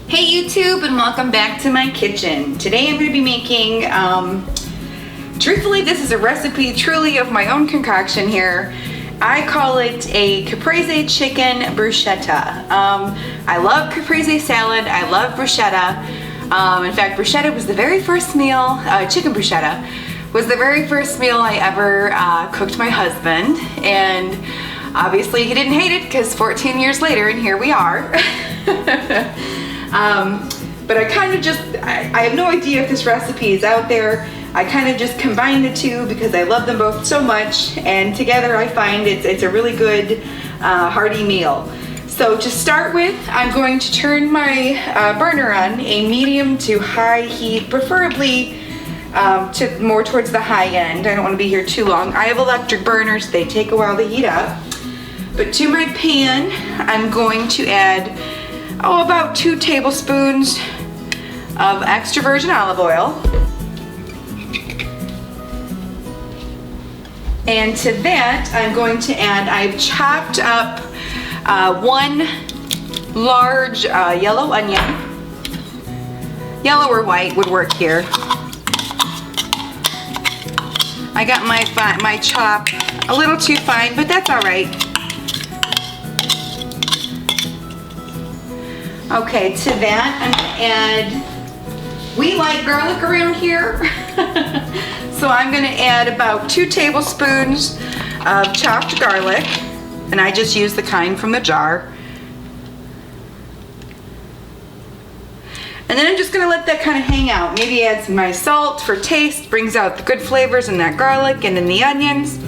Hey YouTube, and welcome back to my kitchen. Today I'm going to be making, truthfully this is a recipe truly of my own concoction here. I call it a Caprese chicken bruschetta. I love Caprese salad, I love bruschetta. In fact, bruschetta was the very first meal, chicken bruschetta was the very first meal I ever cooked my husband, and obviously he didn't hate it because 14 years later and here we are. But I kind of just, I have no idea if this recipe is out there. I kind of just combine the two because I love them both so much, and together I find it's a really good hearty meal. So to start with, I'm going to turn my burner on a medium to high heat, preferably to more towards the high end. I don't want to be here too long. I have electric burners, they take a while to heat up. But to my pan, I'm going to add about 2 tablespoons of extra virgin olive oil. And to that, I'm going to add, I've chopped up 1 large yellow onion. Yellow or white would work here. I got my chop a little too fine, but that's all right. Okay, to that I'm gonna add, we like garlic around here, so I'm gonna add about 2 tablespoons of chopped garlic, and I just use the kind from the jar. And then I'm just gonna let that kind of hang out. Maybe add some nice salt for taste, brings out the good flavors in that garlic and in the onions.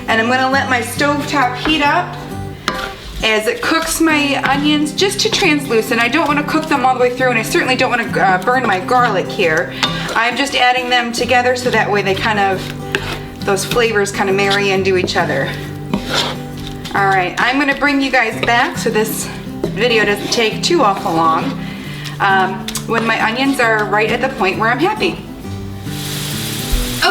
And I'm gonna let my stovetop heat up as it cooks my onions just to translucent. I don't want to cook them all the way through, and I certainly don't want to burn my garlic here. I'm just adding them together so that way they kind of, those flavors kind of marry into each other. Alright, I'm going to bring you guys back so this video doesn't take too awful long when my onions are right at the point where I'm happy.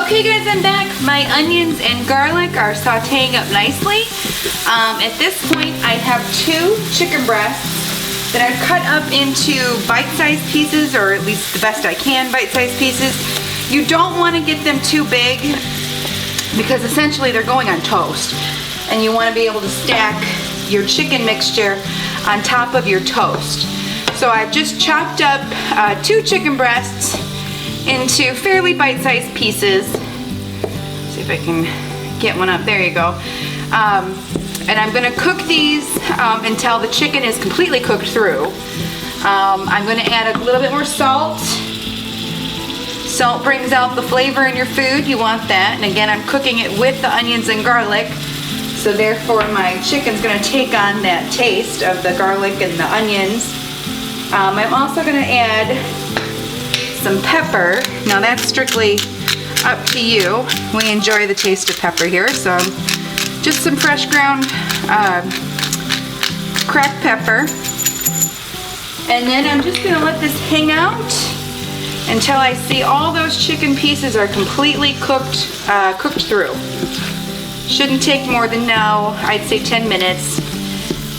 Okay guys, I'm back. My onions and garlic are sauteing up nicely. At this point, I have 2 chicken breasts that I've cut up into bite-sized pieces, or at least the best I can bite-sized pieces. You don't want to get them too big because essentially they're going on toast, and you want to be able to stack your chicken mixture on top of your toast. So I've just chopped up 2 chicken breasts into fairly bite-sized pieces. Let's see if I can get one up. There you go. And I'm going to cook these until the chicken is completely cooked through. I'm going to add a little bit more salt. Salt brings out the flavor in your food. You want that. And again, I'm cooking it with the onions and garlic. So therefore, my chicken's going to take on that taste of the garlic and the onions. I'm also going to add some pepper. Now that's strictly up to you. We enjoy the taste of pepper here, so just some fresh ground cracked pepper. And then I'm just gonna let this hang out until I see all those chicken pieces are completely cooked through. Shouldn't take more than, I'd say 10 minutes,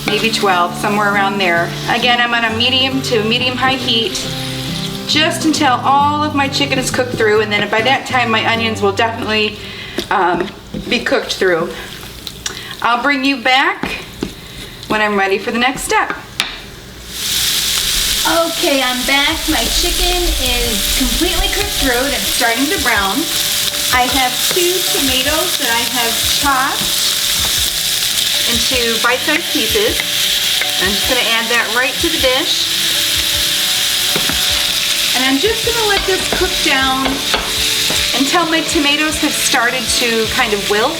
maybe 12, somewhere around there. Again, I'm on a medium to medium-high heat, just until all of my chicken is cooked through, and then by that time my onions will definitely be cooked through. I'll bring you back when I'm ready for the next step. Okay, I'm back. My chicken is completely cooked through and it's starting to brown. I have 2 tomatoes that I have chopped into bite-sized pieces. I'm just going to add that right to the dish. And I'm just going to let this cook down until my tomatoes have started to kind of wilt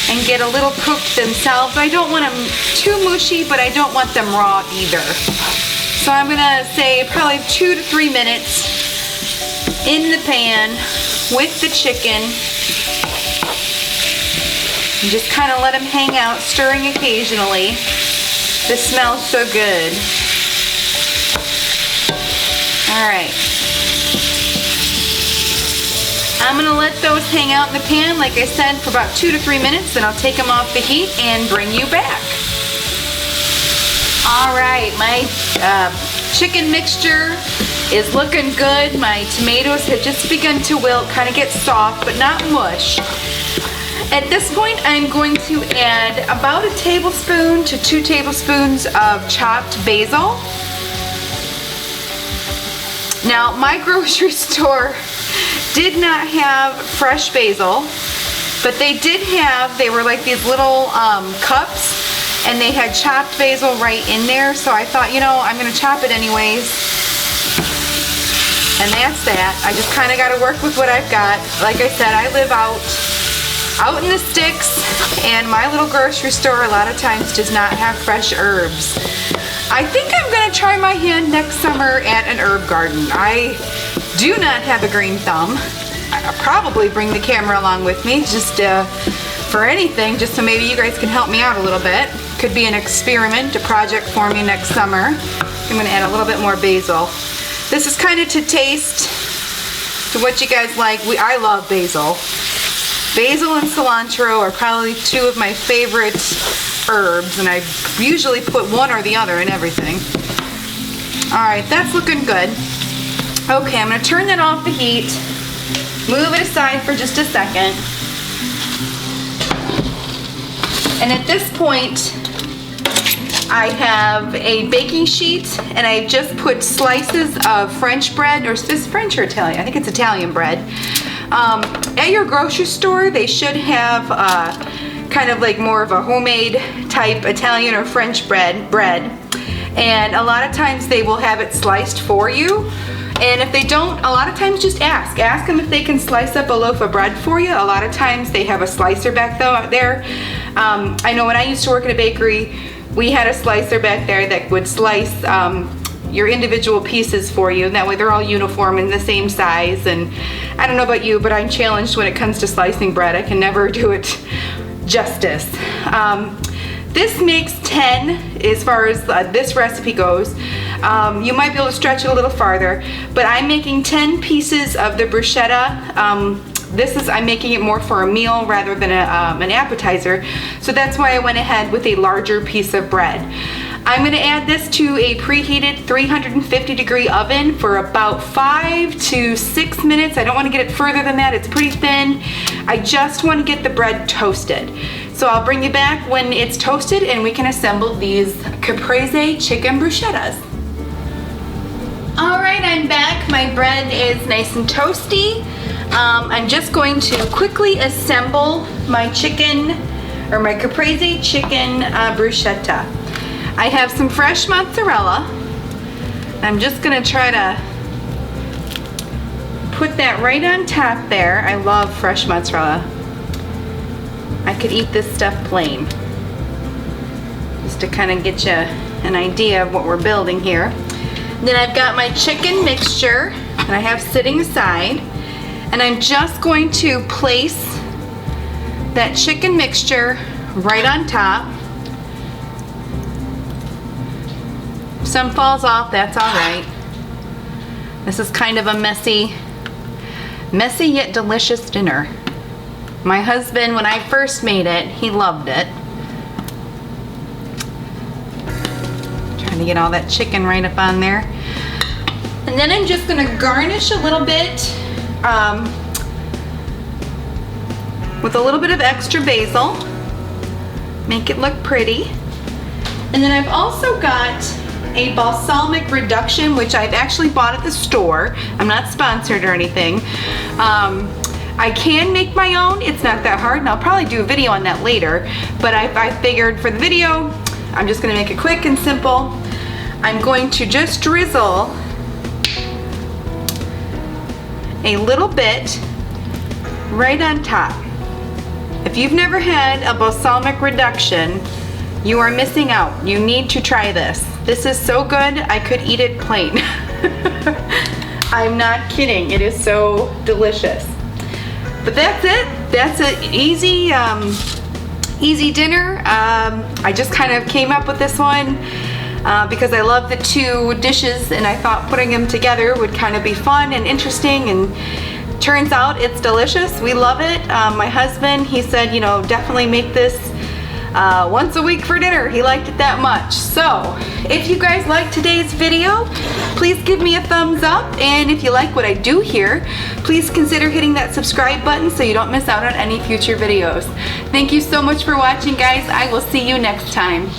and get a little cooked themselves. I don't want them too mushy, but I don't want them raw either. So I'm going to say probably 2 to 3 minutes in the pan with the chicken. And just kind of let them hang out, stirring occasionally. This smells so good. Alright. I'm going to let those hang out in the pan, like I said, for about 2 to 3 minutes, then I'll take them off the heat and bring you back. All right, my chicken mixture is looking good. My tomatoes have just begun to wilt, kind of get soft, but not mush. At this point, I'm going to add about 1 tablespoon to 2 tablespoons of chopped basil. Now, my grocery store did not have fresh basil, but they were like these little cups, and they had chopped basil right in there, so I thought, you know, I'm gonna chop it anyways. And that's that. I just kind of got to work with what I've got. Like I said, I live out in the sticks, and my little grocery store a lot of times does not have fresh herbs. I think I'm gonna try my hand next summer at an herb garden. I do not have a green thumb. I'll probably bring the camera along with me just for anything, just so maybe you guys can help me out a little bit. Could be an experiment, a project for me next summer. I'm gonna add a little bit more basil. This is kind of to taste, to what you guys like. I love basil. Basil and cilantro are probably 2 of my favorite herbs, and I usually put one or the other in everything. All right, that's looking good. Okay, I'm gonna turn that off the heat, move it aside for just a second. And at this point, I have a baking sheet, and I just put slices of French bread, or is this French or Italian? I think it's Italian bread. At your grocery store, they should have kind of like more of a homemade type Italian or French bread. And a lot of times they will have it sliced for you. And if they don't, a lot of times just ask. Ask them if they can slice up a loaf of bread for you. A lot of times they have a slicer back there. I know when I used to work at a bakery, we had a slicer back there that would slice your individual pieces for you. That way they're all uniform and the same size. And I don't know about you, but I'm challenged when it comes to slicing bread. I can never do it justice. This makes 10 as far as this recipe goes. You might be able to stretch it a little farther, but I'm making 10 pieces of the bruschetta. I'm making it more for a meal rather than an appetizer, so that's why I went ahead with a larger piece of bread. I'm going to add this to a preheated 350 degree oven for about 5 to 6 minutes. I don't want to get it further than that. It's pretty thin. I just want to get the bread toasted. So I'll bring you back when it's toasted and we can assemble these Caprese chicken bruschettas. All right, I'm back. My bread is nice and toasty. I'm just going to quickly assemble my chicken, or my Caprese chicken bruschetta. I have some fresh mozzarella. I'm just gonna try to put that right on top there. I love fresh mozzarella. I could eat this stuff plain. Just to kind of get you an idea of what we're building here. And then I've got my chicken mixture that I have sitting aside. And I'm just going to place that chicken mixture right on top. If some falls off, that's all right. This is kind of a messy yet delicious dinner. My husband, when I first made it, he loved it. Trying to get all that chicken right up on there. And then I'm just gonna garnish a little bit with a little bit of extra basil. Make it look pretty. And then I've also got a balsamic reduction, which I've actually bought at the store. I'm not sponsored or anything. I can make my own. It's not that hard, and I'll probably do a video on that later. But I figured for the video, I'm just gonna make it quick and simple. I'm going to just drizzle a little bit right on top. If you've never had a balsamic reduction, you are missing out. You need to try this. This is so good, I could eat it plain. I'm not kidding, it is so delicious. But that's it. That's an easy, easy dinner. I just kind of came up with this one because I love the two dishes, and I thought putting them together would kind of be fun and interesting, and turns out it's delicious. We love it. My husband, he said, you know, definitely make this once a week for dinner. He liked it that much. So if you guys liked today's video, please give me a thumbs up, and if you like what I do here, please consider hitting that subscribe button so you don't miss out on any future videos. Thank you so much for watching, guys. I will see you next time.